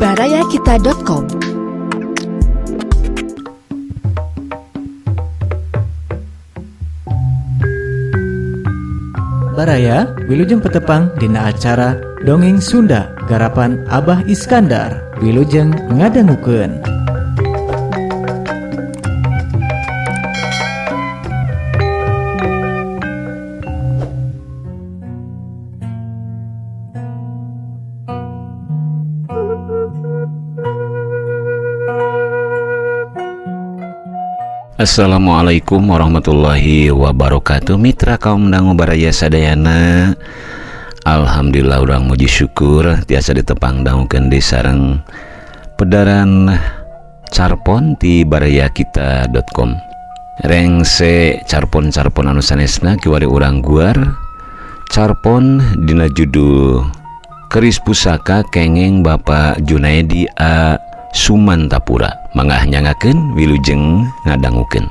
barayakita.com. Baraya wilujeng petepang dina acara Dongeng Sunda garapan Abah Iskandar. Wilujeng ngadangukeun. Assalamualaikum warahmatullahi wabarakatuh. Mitra kaum dangu baraya sadayana, alhamdulillah urang muji syukur tiasa ditepang dangukeun di sareng pedaran carpon di barayakita.com. Rengse carpon-carpon anu sanesna kiwari urang guar carpon dina judul Keris Pusaka kengeng Bapak Junaedi A. Sumantapura. Mangah nyangakeun wilujeng ngadangukeun.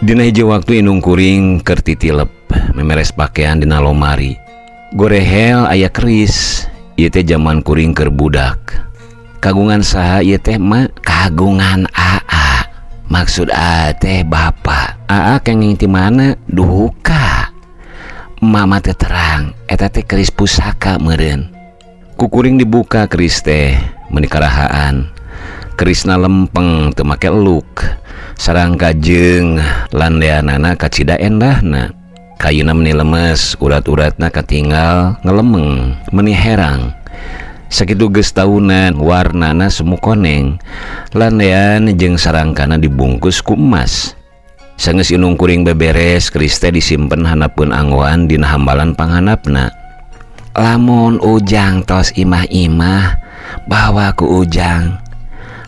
Dina hiji waktu inung kuring keur titilep memeres pakaian dina lomari. Gorehel aya keris. Ieu teh zaman kuring keur budak. Kagungan saha ieu teh mah? Kagungan AA. Maksud AA teh bapa. AA kenging ti mana? Duka. Mama teh terang, eta teh keris pusaka meureun. Ku kuring dibuka keris teh, meuni karahaan. Kerisna lempeng teu make eluk. Sareng kajeng landeanana kacida endahna. Kayuna meni lemes, urat-uratna katinggal ngelemeng, meni herang. Sakitu geus taunan, warnana semu koneng. Landean jeung sarangkana dibungkus ku emas. Sageus inung kuring beberes, keris teh disimpen hanapeun anggoan dina hambalan panghanapna. Lamun Ujang tos imah-imah, bawa ku Ujang.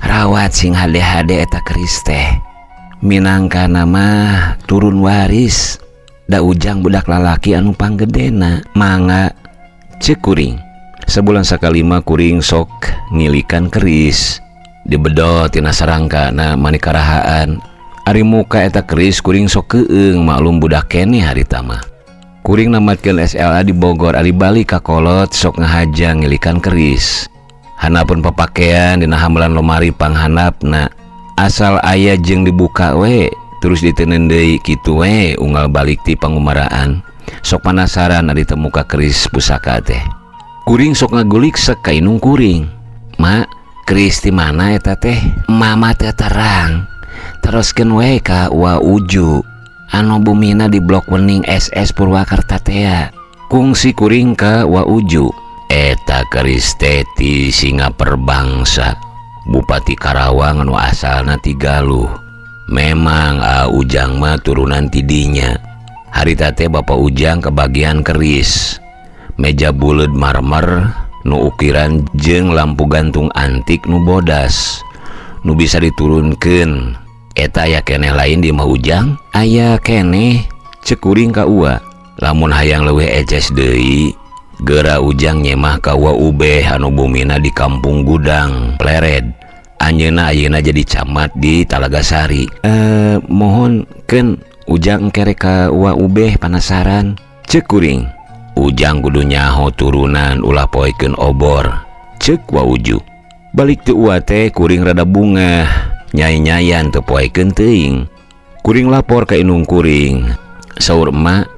Rawat sing hade-hade eta keris teh. Minangkana mah turun waris. Da Ujang budak lalaki anu panggedena. Mangga ceuk kuring. Sebulan sakalima kuring sok ngilikan keris. Dibedot tina sarangkana mani karahaan. Ari muka eta keris kuring sok keueung maklum budak keneh harita mah. Kuring namatkeun SLA di Bogor, ari balik ka kolot sok ngahajang ngilikan keris. Hanapeun papakean dina hambalan lomari panghanapna. Asal aya jeung dibuka we. Terus diteuneun deui kitu we unggal balik ti pangumaraan. Sok panasaran ari teu muka keris pusaka teh. Kuring sok ngagulik sek ka inung kuring. Mak, keris ti mana eta teh? Mama teh terang. Teruskeun we ka Wa Uju. Anu bumina di Blok Wening SS Purwakarta teh. Kungsi kuring ka Wa Uju. Eta keris teh ti Singaperbangsa. Bupati Karawang anu asalna ti Galuh. Memang Ujang mah turunan tidinya. Harita teh Bapak Ujang kebagian keris. Meja buleud marmer nu ukiran jeung lampu gantung antik nu bodas. Nu bisa diturunkeun. Eta aya keneh lain di mah Ujang? Aya keneh, ceuk kuring ka Ua. Lamun hayang leuwih eces deui, geura Ujang nyemah ka Wa Ubeh anu bumina di Kampung Gudang, Plered. Anjeunna ayeuna jadi camat di Talagasari. Mohon keun Ujang kerek ka Wa Ubeh panasaran. Ceuk kuring. Ujang kudu nyaho turunan ulah poekeun obor. Ceuk Wa Uju. Balik teu Ua teh kuring rada bungah. Nyai-nyayan teu poekeun teuing. Kuring lapor ka inung kuring. Saur emak,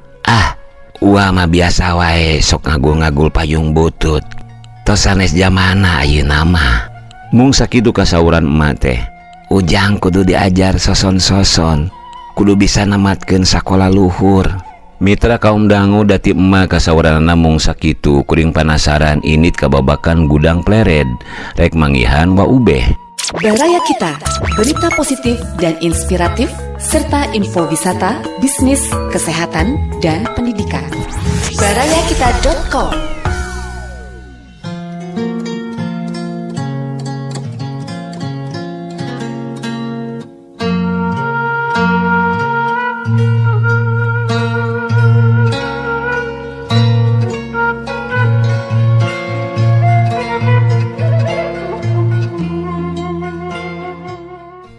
Ua mah biasa wae sok ngagul-ngagul payung butut. Tos sanes jamana ayeuna mah. Mung sakitu kasauran emak teh. Ujang kudu diajar soson-soson. Kudu bisa namatkeun sakola luhur. Mitra kaum dangu dati emak kasauranana mung sakitu. Kuring panasaran init kababakan Gudang Plered. Rek manggihan Wa Ubeh. Baraya Kita, berita positif dan inspiratif serta info wisata, bisnis, kesehatan, dan pendidikan. barayakita.com.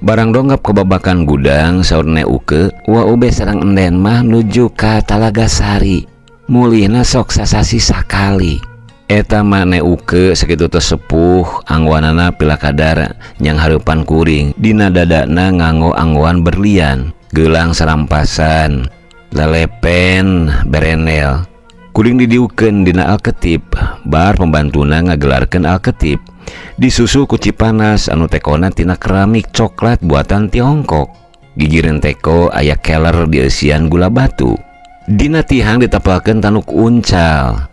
Barang donggap kebabakan gudang saur Neuke, wa ube sareng enden mah nuju ka Talaga Sari. Mulihna sok sasasi sakali. Eta mah Neuke sakitu teu sepuh angwanana pila kadar nyang hareupan kuring. Dina dadana nganggo anggoan berlian, geulang sarampasan, lelepen, berenel. Kuring didiukeun dina Alketip, bar pembantuna ngagelarkeun Alketip. Disusul ku Cipanas anu tekona tina keramik coklat buatan Tiongkok. Gigireun teko aya keler dieusian gula batu. Dina tihang ditapalkeun tanduk uncal.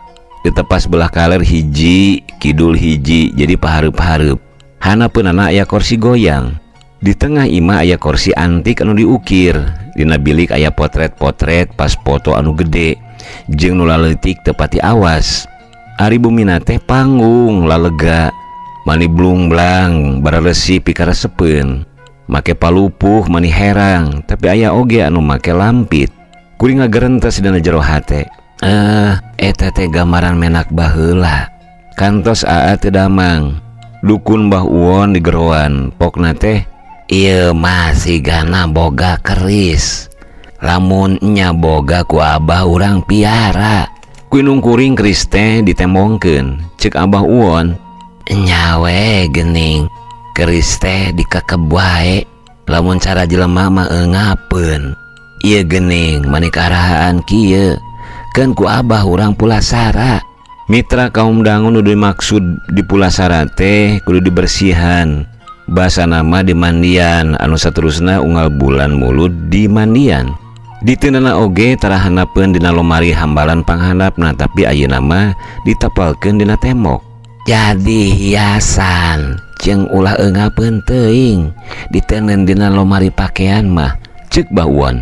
Ditepas belah kaler hiji, kidul hiji, jadi pahareup-hareup. Hanapeunana aya kursi goyang. Di tengah imah aya kursi antik anu diukir. Dina bilik aya potret-potret pas foto anu gede. Jeung nu laleutik teu pati awas. Ari bumina teh panggung lalega. Mani blung-blang bararesi pikaresepeun. Make palupuh mani herang, tapi aya oge anu make lampit. Kuring ngagerentes dina jero hate. Eta teh gambaran menak baheula. Kantos aa teu damang. Dukun Mbah Uwon di Geroan, pokna teh ieu mah sigana boga keris. Lamun nya boga ku abah urang piara. Kuinung kuring keris teh ditemongkeun. Ceuk Abah Uwon, nyawe gening keris teh dikekeb wae. Lamun cara jelema mah eungapeun. Ieu gening manik arahaan kieu. Keun ku abah urang pulasara. Mitra kaum dangu nu dimaksud di pulasara teh kudu dibersihan. Basa nama di mandian, anu saterusna unggal bulan mulut di mandian. Diteunana oge tarahanapkeun dina lomari hambalan panghandapna, tapi ayeuna mah ditapalkeun dina tembok. Jadi hiasan jeung ulah eungapeun teuing diteuneun dina lomari pakaian mah, ceuk Mbah Uwon.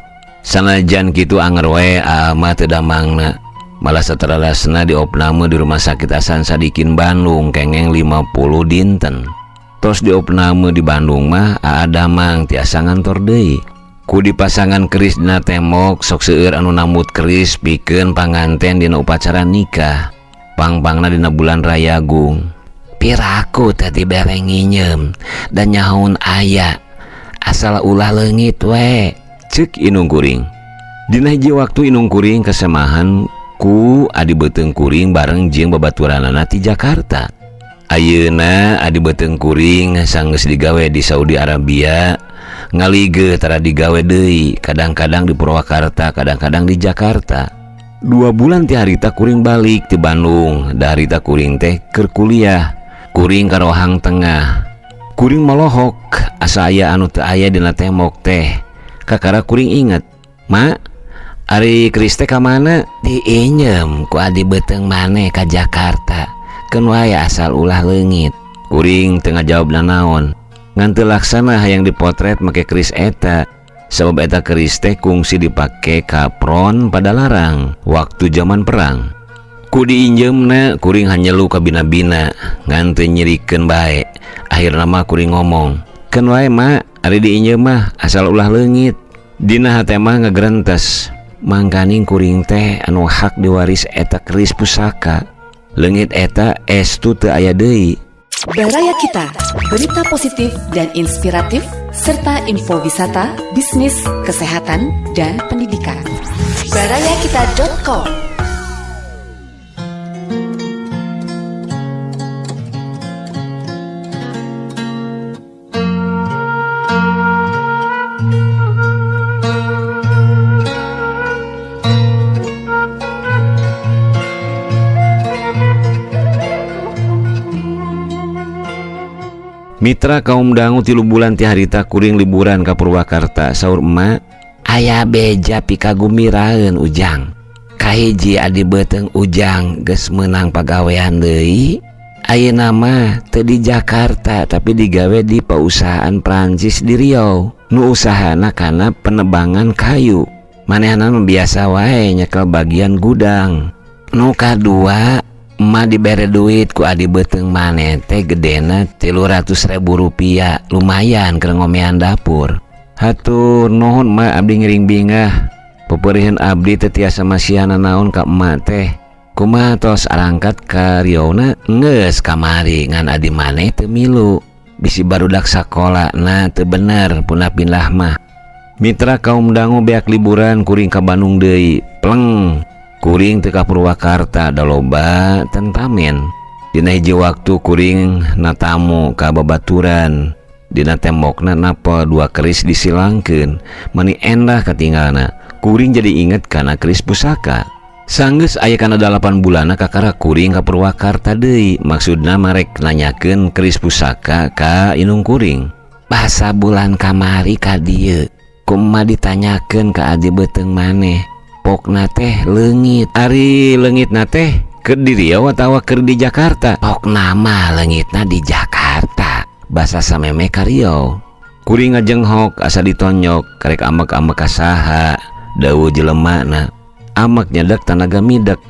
Sanajan kitu anger we mah teu damangna. Malah sateralasna diopname di Rumah Sakit Hasan Sadikin Bandung kengeng 50 dinten. Tos diopname di Bandung mah damang tiasa ngantor deui. Ku dipasangan keris dina tembok sok seueur anu nambut keris pikeun panganten dina upacara nikah. Pang-pangna dina bulan Rayagung. Piraku tadi bereng nginjem dan nyahoun aya. Asal ulah leungit we, ceuk Inung Kuring. Dina hiji waktu Inung Kuring kesemahan ku adi beuteung kuring bareng jeung babaturanana ti Jakarta. Ayeuna adi beuteung kuring sanggeus digawe di Saudi Arabia. Ngalige tara digawe deui, kadang-kadang di Purwakarta, kadang-kadang di Jakarta. 2 bulan ti harita kuring balik ti Bandung. Da harita kuring teh keur kuliah. Kuring ka Rohang Tengah. Kuring melohok asa aya anu teu aya dina tembok teh. Kakara kuring inget, "Mak, ari keris teh ka mana?" "Diinjem ku adi beuteung maneh ka Jakarta. Keun wae asal ulah leungit." Kuring teu ngajawabna naon. Ngan teu laksana hayang dipotret make keris eta. Sabab eta keris teh kungsi dipake kapron pada larang waktu zaman perang. Ku diinjemna kuring hanyelu ka bina-bina ngan teu nyirikeun bae. Akhirna mah kuring ngomong, "Keun wae mak, ari diinjem mah asal ulah leungit." Dina hate mah ngagerentes. Mangkaning kuring teh anu hak diwaris eta keris pusaka. Leungit eta estu teu aya deui. Baraya Kita, berita positif dan inspiratif, serta info wisata, bisnis, kesehatan, dan pendidikan. barayakita.com. Mitra kaum dangu 3 bulan ti harita kuring liburan ka Purwakarta. Saur emak, "Aya beja pikagumiraeun Ujang. Kahiji adi beuteung Ujang geus meunang pagawean deui. Ayeuna mah teu di Jakarta tapi digawe di pausahaan Prancis di Riau. Nu usahana kana penebangan kayu. Manehna nu biasa wae nyekel bagian gudang. Nu kadua, emak dibere duit ku adi beuteung maneh teh gedena Rp300.000, lumayan keur ngomean dapur." "Hatur nuhun mak, abdi ngiring bingah. Pepeuriheun abdi teh tiasa masihana naon ka emak teh. Kumaha tos arangkat ka Riouna?" "Geus kamari ngan adi maneh teu milu." bisi barudak sakola nah teu bener punah pindah mah. Mitra kaum dangu beak liburan kuring ka Bandung deui. Pleng. Kuring teu ka Purwakarta da loba tentamen. Dina hiji waktu kuring natamu ka babaturan. Dina tembokna napa 2 keris disilangkeun. Mani endah katinggalna. Kuring jadi inget kana keris pusaka. Sanggeus aya kana 8 bulanna kakara kuring ka Purwakarta deui. Maksudna marek nanyakeun keris pusaka ka inung kuring. Basa bulan kamari ka dieu. Kumaha ditanyakeun ka adi beuteung maneh. Pokna teh leungit. Ari leungitna teh keur di Riau atawa keur di Jakarta? Pokna mah leungitna di Jakarta. Basa sameme ka Riau. Kuring ngajenghok asa ditonyok karek amek-amek ka saha. Dawu jelemana. Amek nyedak tanaga midek.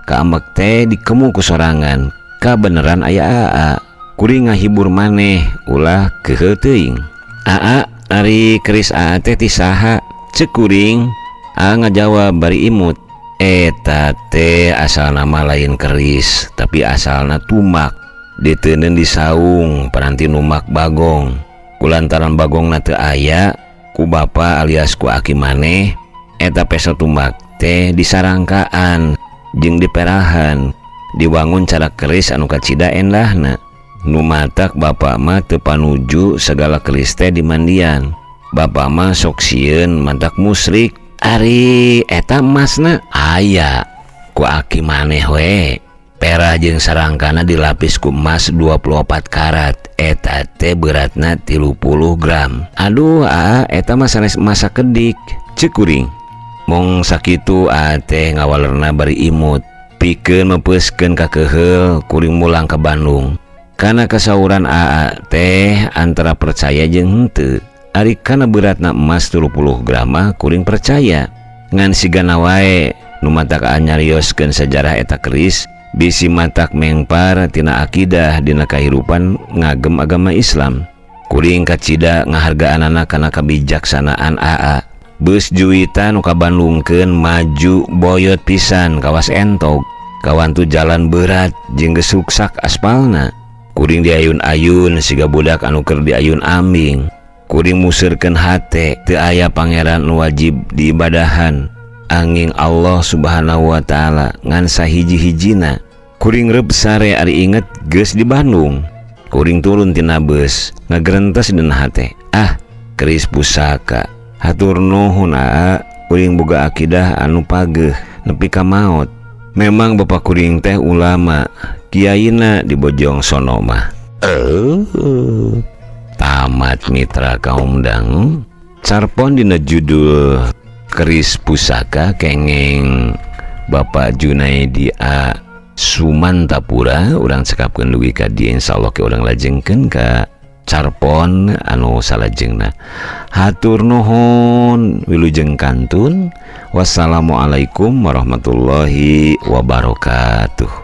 Ka amek teh dikemu ku sorangan. Ka beneran aya aa. Kuring ngahibur maneh ulah keheul teuing. Aa, ari keris aa teh ti saha? Ceuk kuring. Aa ngajawab bari imut. Eta teh asal nama lain keris, tapi asalna tumak. Diteuneun di saung paranti numak bagong. Kulantaran bagongna teu aya, ku bapa alias ku aki maneh, eta peso tumak teh disarangkaan jeung diperahan. Diwangun cara keris anu kacida endahna. Nu matak bapa mah teu panuju segala keris teh dimandian. Bapa mah sok sieun matak musyrik. Ari eta emasna aya ku aki maneh we. Perah jeung sarangkana dilapis ku emas 24 karat. Eta teh beratna 30 gram. Aduh eta mah sanes emas sakedik. Ceuk kuring. Mong sakitu teh ngawalerna bari imut. Pikeun mepeuskeun ka keheul kuring mulang ka Bandung. Kana kasauran teh antara percaya jeung henteu. Ari kana beratna emas 30 gram mah kuring percaya. Ngan sigana wae nu matak nyarioskeun sejarah eta keris bisi matak mengpar tina akidah dina kahirupan ngagem agama Islam. Kuring kacida ngahargaanana kana kabijaksanaan Beus juitan nu kabandungkeun maju boyot pisan kawas entog. Kawantu jalan berat jeung geus ruksak aspalna. Kuring diayun-ayun siga budak anu keur diayun ambing. Kuring museurkeun hate teu aya pangeran nu wajib diibadahan anging Allah Subhanahu wa taala ngan sahiji-hijina. Kuring reup sare ari inget geus di Bandung. Kuring turun tina beus ngagrentes dina hate. Keris pusaka. Hatur nuhun kuring boga akidah anu pageuh nepi ka maot. Memang bapak kuring teh ulama, kiaina di Bojong Sono mah. Tamat mitra kaum dangu. Carpon dina judul keris pusaka kengeng Bapak Junaidi Sumantapura. Urang cekapkeun dugi ka dieu insyaallah ke urang lajengkeun ka carpon anu salajengna. Hatur nuhun wilujeng kantun. Wassalamualaikum warahmatullahi wabarakatuh.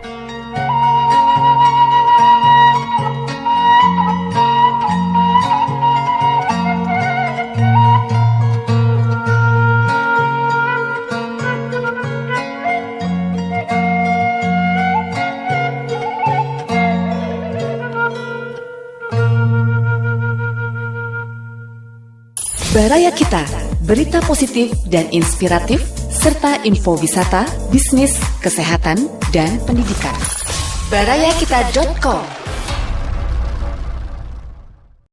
Baraya Kita, berita positif dan inspiratif, serta info wisata, bisnis, kesehatan, dan pendidikan. Barayakita.com